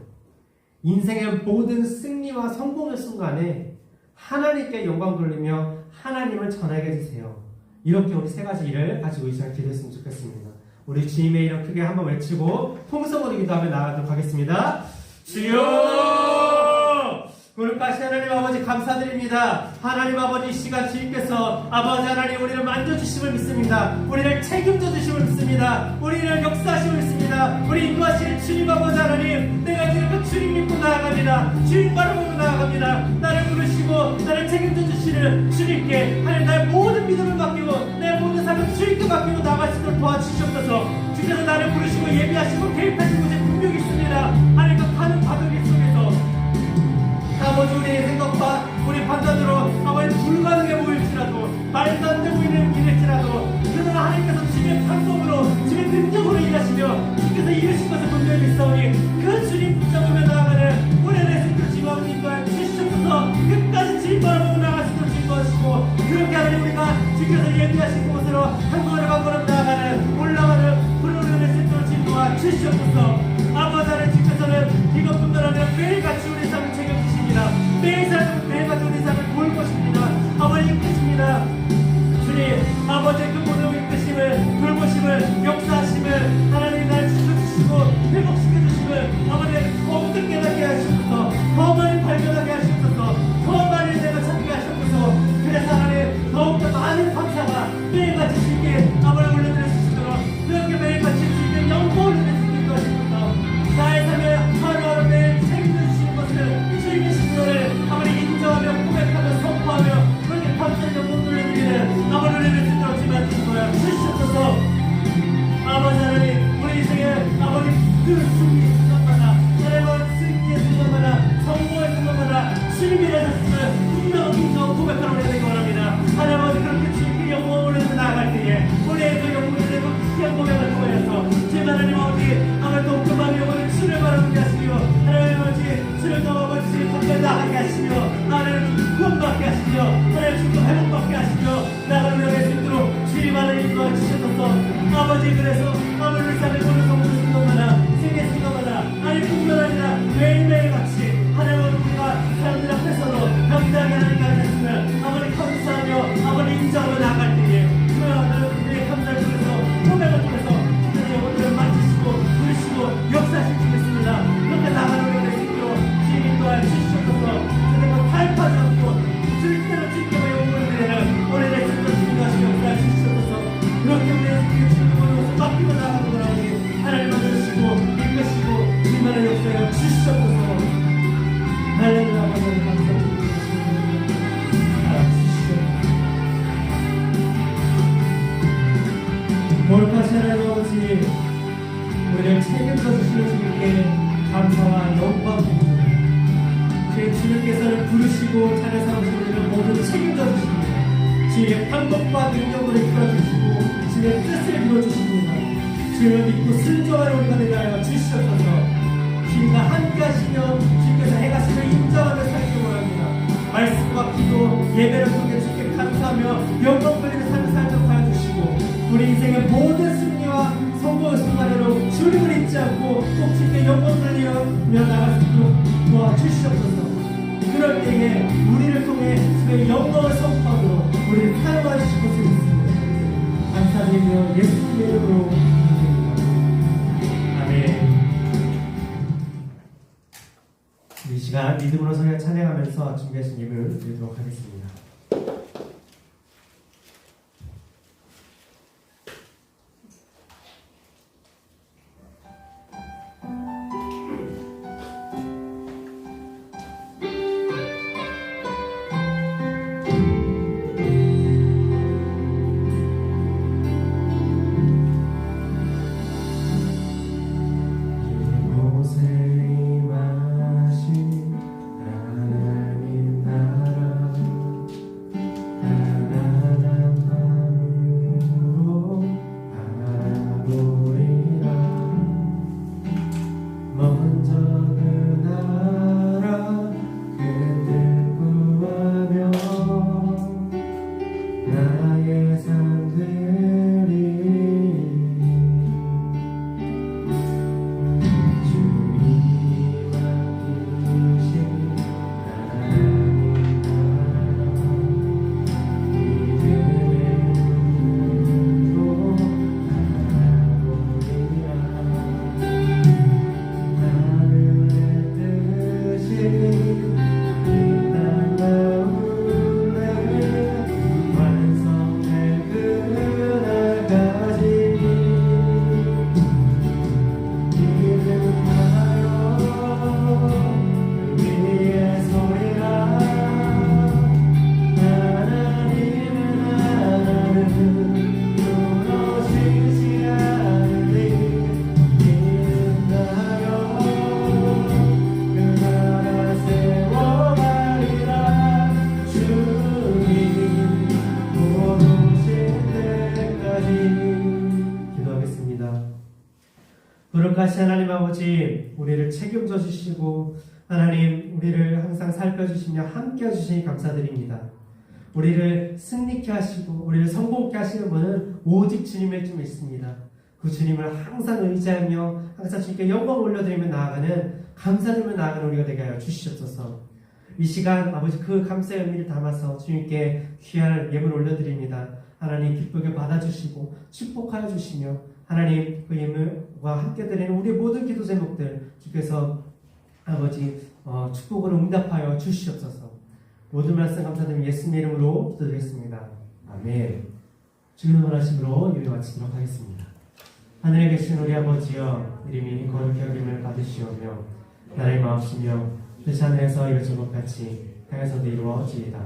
인생의 모든 승리와 성공의 순간에 하나님께 영광 돌리며 하나님을 전하게 해주세요. 이렇게 우리 세 가지 일을 가지고 이 시간 기도했으면 좋겠습니다. 우리 주님의 이름 크게 한번 외치고 통성으로 기도하며 나아가도록 하겠습니다. 주여! 거룩하신 하나님 아버지 감사드립니다. 하나님 아버지 이 시간 주님께서 아버지 하나님 우리를 만져주심을 믿습니다. 우리를 책임져 주심을 믿습니다. 우리를 역사하심을 믿습니다. 우리 인도하시는 주님 아버지 하나님, 내가 지금 그 주님 믿고 나아갑니다. 주님 바라보고 나아갑니다. 나를 부르시고 나를 책임져 주시는 주님께 하나님 나의 모든 믿음을 맡기고 내 모든 삶을 주님께 맡기고 나아갈 수 있도록 도와주시옵소서. 주께서 나를 부르시고 예비하시고 개입하신 곳이 분명히 있습니다. 하나님 그 가는 바닥 속에서 아버지 우리의 생각과 우리 판단으로 아버지 불가능해 보일지라도 말도 안 돼 보이는 일일지라도 그러나 하나님께서 주님의 방법으로 주님의 능력으로 일하시며 주께서 이루신 것을 분명히 믿사오니 그 주님 붙잡으며 나아가는 우리의 레슨도 지마우님과 주시옵소서. 끝까지 주님 바라보고 나아갈 수 있도록 주시고 그렇게 하는 우리가 주께서 예비하신 곳으로 한 걸음 한 걸음 나아가는 올라가는 부르는 레슨도 주님과 주시옵소서. 아버지 하나님 주께서는 이것뿐만 아니라 매일같이 우리 삶을 책임지십니다. 매일같이 우리 삶을 볼 것입니다. 아버지 이끄십니다. 주님 아버지 그 모든 이끄심을 돌보심을 역사하심을 하나님 날 지켜주시고 회복시켜주심을 아버지 더욱더 깨닫게 하시옵소서. 더 많이 발견하게 하시옵소서. 더 많이 내가 찾게 하시옵소서. 그래서 하나님 더욱더 많은 감사가 매일같이 주님께 아버지 올려드릴 수 있도록 그렇게 매일같이 주님께 영광을 올려드릴 것입니다. 나의 삶에 하루하루 매일 책임져주시는 것을 주님의 신노를 아버지 인정하며 고백하며 선포하며 그렇게 감사하며 못 돌려드리는 아버지 은혜를 쓰도록지만 주시고요. 주시옵소서. 아버지 하나님 우리 인생에 아버지 그 승리 순간마다 하나님은 승리의 순간마다 성공의 순간마다 주님이 하셨음을 분명히 인정 고백하러 되는 거랍니다. 하나님 아버지 그렇게 주님께 영광을 해서 나아갈 때에 우리의 그 영광을 내고 귀한 고백을 통해서 주님 하나님 아버지 더욱더 많이 영광을 주를 바라보게 하시며 하나님 아버지 주를 더 아버지 더 나가게 하시며 하나님 구원받게 하시며 하나님 주도 회복받게 하시며 나가는 명예 수 있도록 주님 하나님 도와주셔서 아버지 그래서 아버지 우리 삶에 보는 성공을 순간마다 생애 순간마다 아니 뿐만 아니라 매일매일 같이 하나님 우리가 사람들 앞에서도 감사하게 하나님 가르쳤으면 아버지 감사하며 아버지 인정하며 나갈 때에 그 하나님 우리의 감사를 통해서 고백을 통해서 주님의 영혼들을 만지시고 부르시고 역사하실 수 있습니다. 그렇게 나가는 우리가 될 수 있도록 주님 또한 주시옵소서. 주님과 탈파하지 않고 절대로 주님과 영혼을 드리는 우리의 주님과 주님과 역사할 수 있옵소서. 그렇게 우리의 주님과 영혼을 맡기고 나가는 거라니 하나님 만드시고 이끄시고 주님만의 역사에 주시옵소서. 할렐루야 하나님 감사드립니다. 거룩하신 하나님 아버지 우리를 책임져 주시는 주님께 감사와 영광입니다. 주님께서는 부르시고 자녀 삼으신 우리를 모두 책임져 주십니다. 주님의 방법과 능력으로 이끌어주시고 주님의 뜻을 이루어주십니다. 주님을 믿고 순종하는 우리가 되게 하여 주시옵소서. 주님과 함께 하시며 주님께서 행하심을 인정하며 살기 원합니다. 말씀과 기도 예배를 통해 주님께 감사하며 영광 돌리는 삶을 살도록 하여 주시고 우리 인생의 모든 승리와 성공의 순간으로 주님을 잊지 않고 꼭 주님께 영광 돌리며 나갈 수 있도록 도와주시옵소서. 그럴 때에 우리를 통해 주의 영광을 선포하도록 우리를 사용하실 것을 믿습니다. 감사드리며 예수님의 이름으로 기도드립니다. 아멘. 이 시간 믿음으로 서려 찬양하면서 준비하신 예배를 드리도록 하겠습니다. 같이 하나님 아버지 우리를 책임져 주시고 하나님 우리를 항상 살펴주시며 함께 해주시니 감사드립니다. 우리를 승리케 하시고 우리를 성공케 하시는 분은 오직 주님일 줄 믿습니다. 그 주님을 항상 의지하며 항상 주님께 영광 올려드리며 나아가는 감사드리며 나아가는 우리가 되게 하여 주시옵소서. 이 시간 아버지 그 감사의 의미를 담아서 주님께 귀한 예물 올려드립니다. 하나님 기쁘게 받아주시고 축복하여 주시며 하나님 그 예물과 함께 드리는 우리 모든 기도 제목들 주께서 아버지 축복으로 응답하여 주시옵소서. 모든 말씀 감사드리며 예수님의 이름으로 기도드리겠습니다. 아멘. 주님 원하심으로 예배 마치도록 하겠습니다. 하늘에 계신 우리 아버지여 이름이 거룩히 여김을 받으시오며 나의 마옵시며 뜻 하늘에서 이루어진 것 같이 땅에서도 이루어지이다.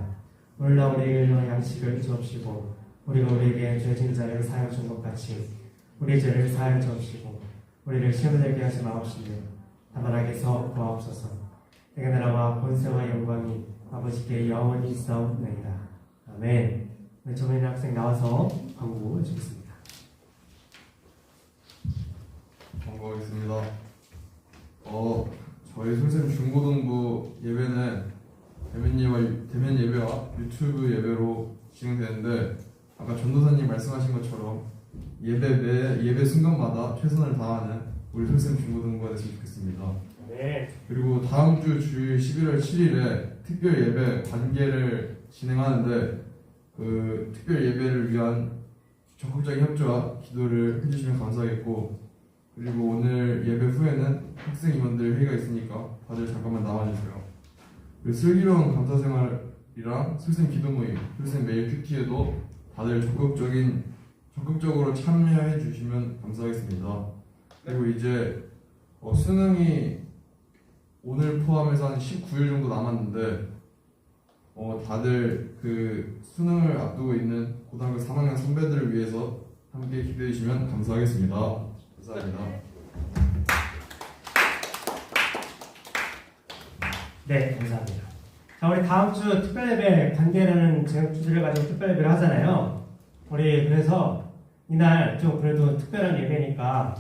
오늘날 우리에게 일용할 양식을 주옵시고 우리가 우리에게 죄진 자를 사하여 준 것 같이 우리 죄를 사하여 주옵시고 우리를 시험에 들게 하지 마옵시며 다만 악에서 구하옵소서. 내가 나라와 권세와 영광이 아버지께 영원히 있사옵나이다. 아멘. 정인 학생 나와서 광고해 주겠습니다. 광고하겠습니다. 저희 솔샘 중고등부 예배는 대면 예배와 유튜브 예배로 진행되는데 아까 전도사님 말씀하신 것처럼 예배 순간마다 최선을 다하는 우리 솔샘 중고등부가 됐으면 좋겠습니다. 네. 그리고 다음 주 주일 11월 7일에 특별 예배 관계를 진행하는데 그 특별 예배를 위한 적극적인 협조와 기도를 해주시면 감사하겠고 그리고 오늘 예배 후에는 학생 임원들 회의가 있으니까 다들 잠깐만 나와주세요. 그리고 슬기로운 감사생활이랑 슬샘 기도 모임, 슬샘 메일 큐티에도 다들 적극적으로 참여해 주시면 감사하겠습니다. 그리고 이제 수능이 오늘 포함해서 한 19일 정도 남았는데 다들 그 수능을 앞두고 있는 고등학교 3학년 선배들을 위해서 함께 기대해 주시면 감사하겠습니다. 감사합니다. 네, 감사합니다. 자, 우리 다음 주 특별예배 관계라는 주제를 가지고 특별예배를 하잖아요. 우리 그래서 이날 좀 그래도 특별한 예배니까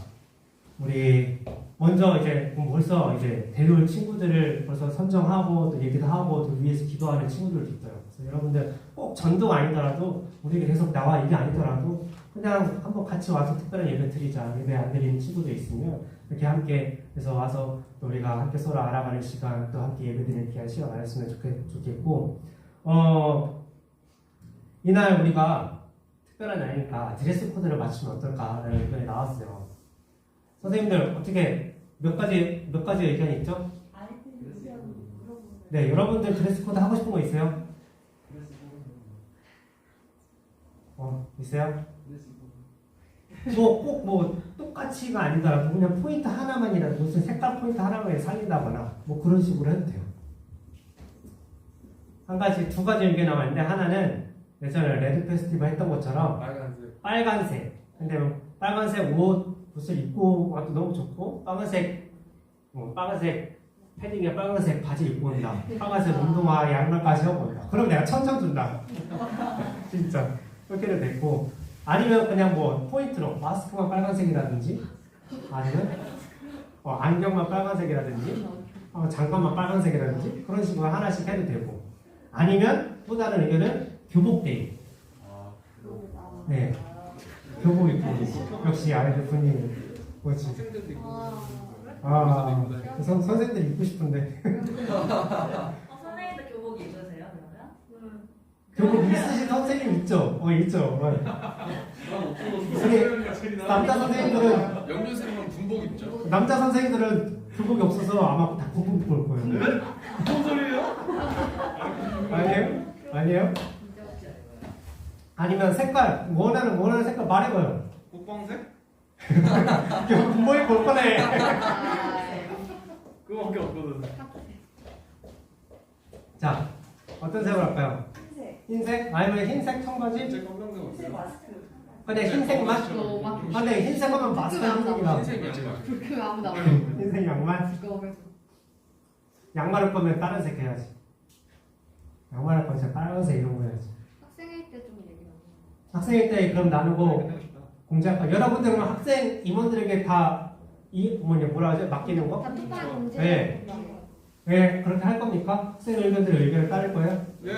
우리 먼저 이제 벌써 이제 데려올 친구들을 벌써 선정하고 또 얘기도 하고 또 위에서 기도하는 친구들도 있어요. 그래서 여러분들 꼭 전도가 아니더라도 우리에게 계속 나와 이게 아니더라도 그냥 한번 같이 와서 특별한 예배 드리자. 예배 안 드리는 친구도 있으면 이렇게 함께 해서 와서 또 우리가 함께 서로 알아가는 시간 또 함께 예배 드리는 귀한 시간 나눴으면 좋겠고 이날 우리가 특별한 날이니까 드레스 코드를 맞추면 어떨까라는 의견이 나왔어요. 선생님들 어떻게 몇 가지 의견이 있죠? 네, 여러분들 드레스 코드 하고 싶은 거 있어요? 있어요? 꼭 똑같이가 아니더라도 그냥 포인트 하나만이라도 무슨 색깔 포인트 하나만 살린다거나 그런 식으로 해도 돼요. 두 가지 의견이 나왔는데 하나는 예전에 레드 페스티벌 했던 것처럼 빨간색. 근데 빨간색 옷을 입고 와도 너무 좋고 빨간색 패딩에 빨간색 바지 입고 온다. 빨간색 운동화 양말까지 하고 온다. 그럼 내가 천천 준다. 진짜 그렇게 해도 됐고 아니면 그냥 포인트로 마스크만 빨간색이라든지 아니면 안경만 빨간색이라든지 장갑만 빨간색이라든지 그런 식으로 하나씩 해도 되고 아니면 또 다른 의견은 교복데이. 네, 교복 입고 역시 아이들 분위기 뭐지? 선생님들 입고 싶은데. 선생님도 교복 입으세요 그러면? 교복 있으신 선생님 있죠? 있죠. 남자 선생님들은 영준생은 군복 입죠. 남자 선생님들은 교복이 없어서 아마 다 군복 입고 올 거예요. 무슨 소리예요? 아니에요? 아니면 색깔 원하는 색깔 말해봐요. 국방색? 군복 입고 올 거네. 그거밖에 없거든. 자, 어떤 색으로 할까요? 흰색? 아니면 흰색 청바지? 제 검정색 흰색 없어요. 마스크. 근데 흰색만? 근데 흰색 하면 마스크 흰색이다. 흰색 양말. 그 아무도 안 흰색 양말? 양말을 거면 다른 색 해야지. 양말을 거면 빨간색 이런 거 해야지. 학생일 때 좀 얘기 나눠. 학생일 때 그럼 나누고 공지할까? 여러분들 그럼 학생 임원들에게 다 이 뭐라 하죠? 맡기는 거? 단톡방 문제. 네. 네, 그렇게 할 겁니까? 학생 의견들의 의견을 따를 거예요? 네.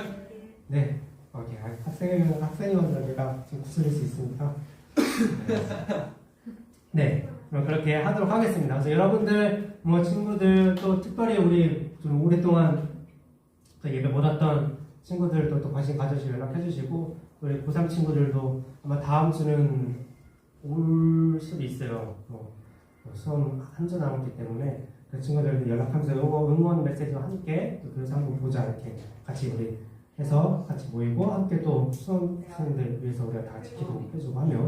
네. 오케이. 학생의원들 제가 지금 구슬릴 수 있으니까. 네. 그럼 그렇게 하도록 하겠습니다. 그래서 여러분들, 뭐 친구들, 또 특별히 우리 좀 오랫동안 또 예배 못 왔던 친구들도 또 관심 가져주시고 연락해 주시고, 우리 고3 친구들도 아마 다음 주는 올 수도 있어요. 수험 한 주 남았기 때문에 그 친구들도 연락하면서 응원 메시지와 함께 또 그래서 한번 보자 이렇게 같이 우리 해서 같이 모이고 함께 또 수험생들 위해서 우리가 다 같이 기도해주고 하면